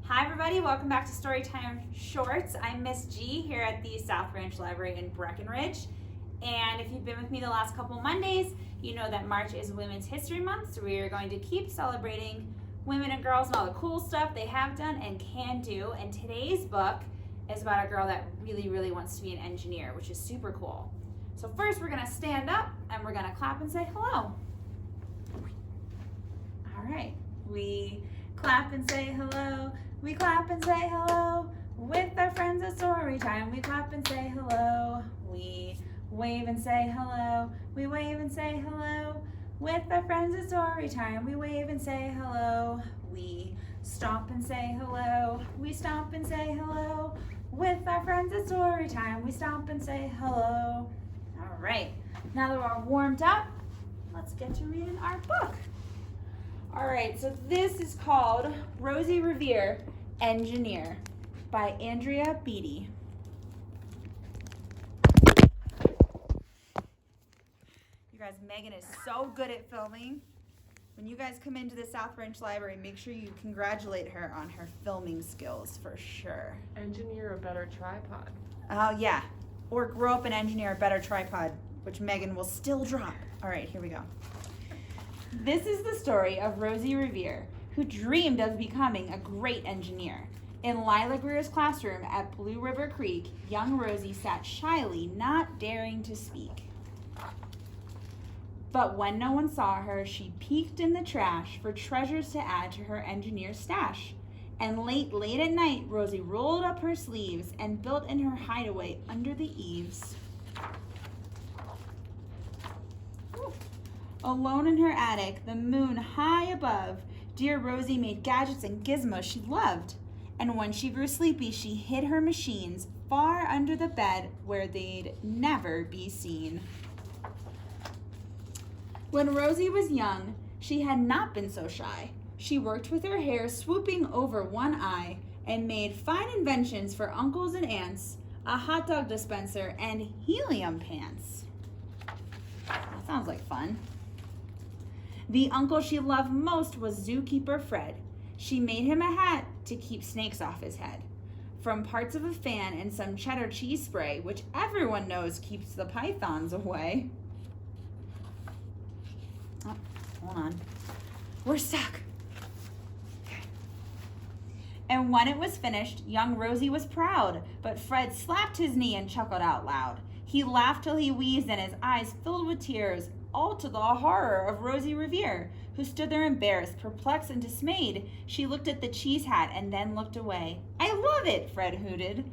Hi everybody, welcome back to Storytime Shorts. I'm Miss G here at the South Branch Library in Breckenridge. And if you've been with me the last couple Mondays, you know that March is Women's History Month, so we are going to keep celebrating women and girls and all the cool stuff they have done and can do. And today's book is about a girl that really wants to be an engineer, which is super cool. So first we're gonna stand up and we're gonna clap and say hello. All right, we clap and say hello. We clap and say hello with our friends at story time. We clap and say hello. We wave and say hello. We wave and say hello with our friends at story time. We wave and say hello. We stomp and say hello. We stomp and say hello with our friends at story time. We stomp and say hello. All right, now that we're all warmed up, let's get to reading our book. All right, so this is called Rosie, Revere, Engineer by Andrea Beaty. You guys, Megan is so good at filming. When you guys come into the South Branch Library, make sure you congratulate her on her filming skills for sure. Engineer a better tripod. Oh, yeah. Or grow up and engineer a better tripod, which Megan will still drop. All right, here we go. This is the story of Rosie Revere, who dreamed of becoming a great engineer. In Lila Greer's classroom at Blue River Creek, young Rosie sat shyly, not daring to speak. But when no one saw her, she peeked in the trash for treasures to add to her engineer stash. And late at night, Rosie rolled up her sleeves and built in her hideaway under the eaves. Alone in her attic, the moon high above, dear Rosie made gadgets and gizmos she loved. And when she grew sleepy, she hid her machines far under the bed where they'd never be seen. When Rosie was young, she had not been so shy. She worked with her hair swooping over one eye and made fine inventions for uncles and aunts, a hot dog dispenser, and helium pants. That sounds like fun. The uncle she loved most was zookeeper Fred. She made him a hat to keep snakes off his head. From parts of a fan and some cheddar cheese spray, which everyone knows keeps the pythons away. Oh, hold on. We're stuck. And when it was finished, young Rosie was proud, but Fred slapped his knee and chuckled out loud. He laughed till he wheezed and his eyes filled with tears, all to the horror of Rosie Revere, who stood there embarrassed, perplexed, and dismayed. She looked at the cheese hat and then looked away. "I love it," Fred hooted.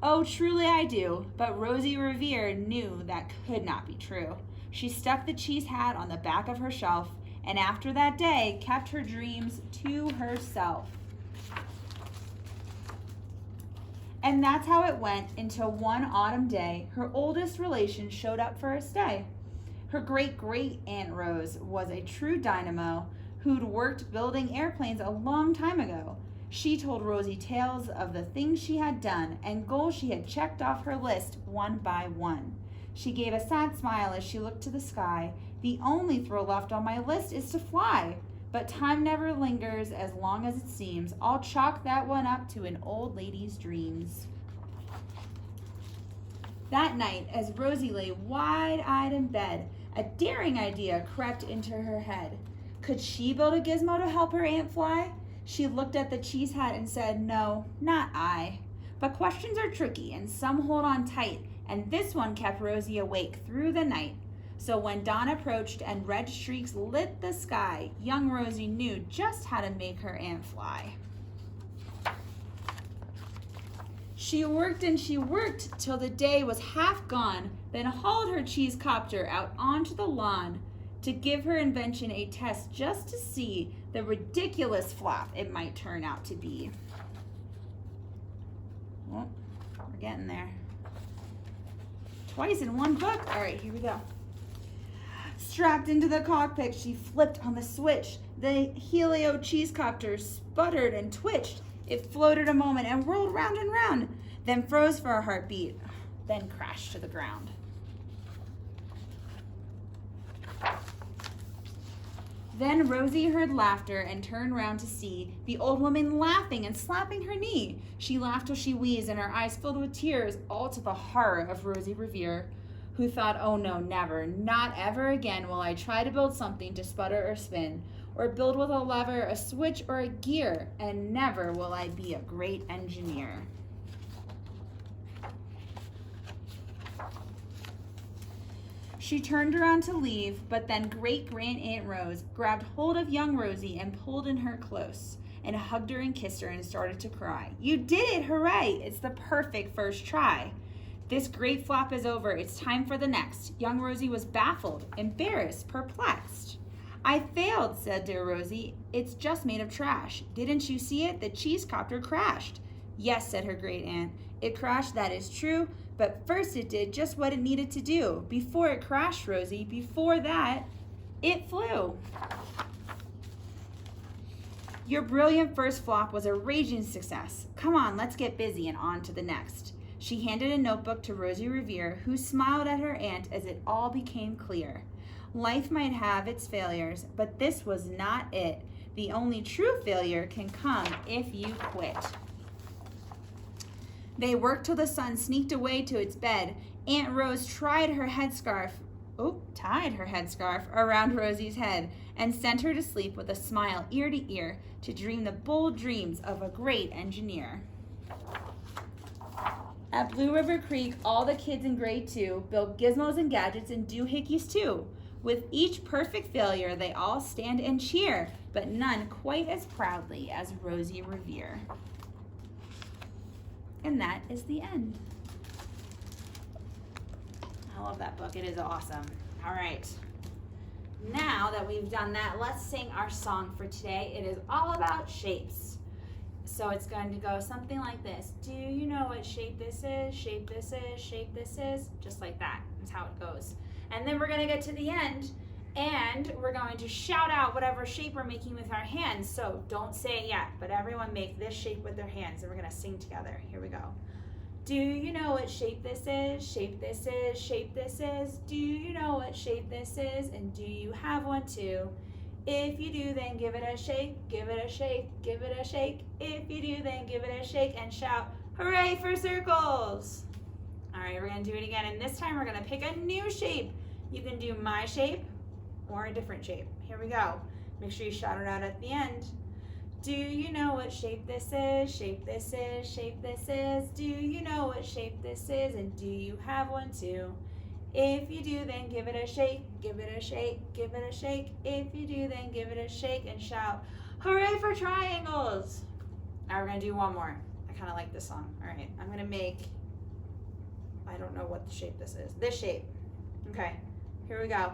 "Oh, truly I do," but Rosie Revere knew that could not be true. She stuck the cheese hat on the back of her shelf, and after that day, kept her dreams to herself. And that's how it went until one autumn day, her oldest relation showed up for a stay. Her great-great-aunt Rose was a true dynamo who'd worked building airplanes a long time ago. She told Rosie tales of the things she had done and goals she had checked off her list one by one. She gave a sad smile as she looked to the sky. "The only thrill left on my list is to fly. But time never lingers as long as it seems. I'll chalk that one up to an old lady's dreams." That night, as Rosie lay wide-eyed in bed, a daring idea crept into her head. Could she build a gizmo to help her aunt fly? She looked at the cheese hat and said, "No, not I." But questions are tricky and some hold on tight, and this one kept Rosie awake through the night. So when dawn approached and red streaks lit the sky, young Rosie knew just how to make her aunt fly. She worked and she worked till the day was half gone, then hauled her cheese copter out onto the lawn to give her invention a test just to see the ridiculous flop it might turn out to be. Well, we're getting there. Twice in one book. All right, here we go. Strapped into the cockpit, she flipped on the switch. The helio cheese copter sputtered and twitched. It floated a moment and whirled round and round, then froze for a heartbeat, then crashed to the ground. Then Rosie heard laughter and turned round to see the old woman laughing and slapping her knee. She laughed till she wheezed, and her eyes filled with tears, all to the horror of Rosie Revere, who thought, oh no, never, not ever again will I try to build something to sputter or spin, or build with a lever, a switch, or a gear, and never will I be a great engineer. She turned around to leave, but then great-grand-aunt Rose grabbed hold of young Rosie and pulled in her close and hugged her and kissed her and started to cry. You did it, hooray! It's the perfect first try. This great flop is over, it's time for the next. Young Rosie was baffled, embarrassed, perplexed. I failed, said dear Rosie. It's just made of trash. Didn't you see it? The cheese copter crashed. Yes, said her great aunt. It crashed, that is true, but first it did just what it needed to do. Before it crashed, Rosie, before that, it flew. Your brilliant first flop was a raging success. Come on, let's get busy and on to the next. She handed a notebook to Rosie Revere, who smiled at her aunt as it all became clear. Life might have its failures, but this was not it. The only true failure can come if you quit. They worked till the sun sneaked away to its bed. Aunt Rose tied her headscarf around Rosie's head and sent her to sleep with a smile ear to ear to dream the bold dreams of a great engineer. At Blue River Creek, all the kids in grade 2 built gizmos and gadgets and doohickeys too. With each perfect failure, they all stand and cheer, but none quite as proudly as Rosie Revere. And that is the end. I love that book. It is awesome. All right. Now that we've done that, let's sing our song for today. It is all about shapes. So it's going to go something like this. Do you know what shape this is? Shape this is, shape this is. Just like that. That's how it goes. And then we're going to get to the end and we're going to shout out whatever shape we're making with our hands. So don't say it yet, but everyone make this shape with their hands and we're going to sing together. Here we go. Do you know what shape this is? Shape this is, shape this is. Do you know what shape this is? And do you have one too? If you do, then give it a shake, give it a shake, give it a shake. If you do, then give it a shake and shout, hooray for circles. All right, we're gonna do it again. And this time we're gonna pick a new shape. You can do my shape or a different shape. Here we go. Make sure you shout it out at the end. Do you know what shape this is? Shape this is, shape this is. Do you know what shape this is? And do you have one too? If you do, then give it a shake, give it a shake, give it a shake. If you do, then give it a shake and shout, hooray for triangles. Now we're gonna do one more. I kind of like this song. All right, I'm gonna make, I don't know what the shape this is. This shape. Okay, here we go.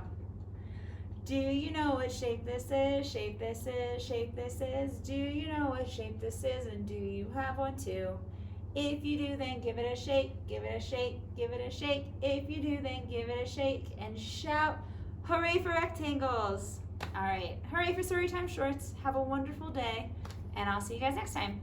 Do you know what shape this is? Shape this is, shape this is. Do you know what shape this is? And do you have one too? If you do, then give it a shake, give it a shake, give it a shake. If you do, then give it a shake and shout, hooray for rectangles. All right, hooray for Storytime Shorts. Have a wonderful day, and I'll see you guys next time.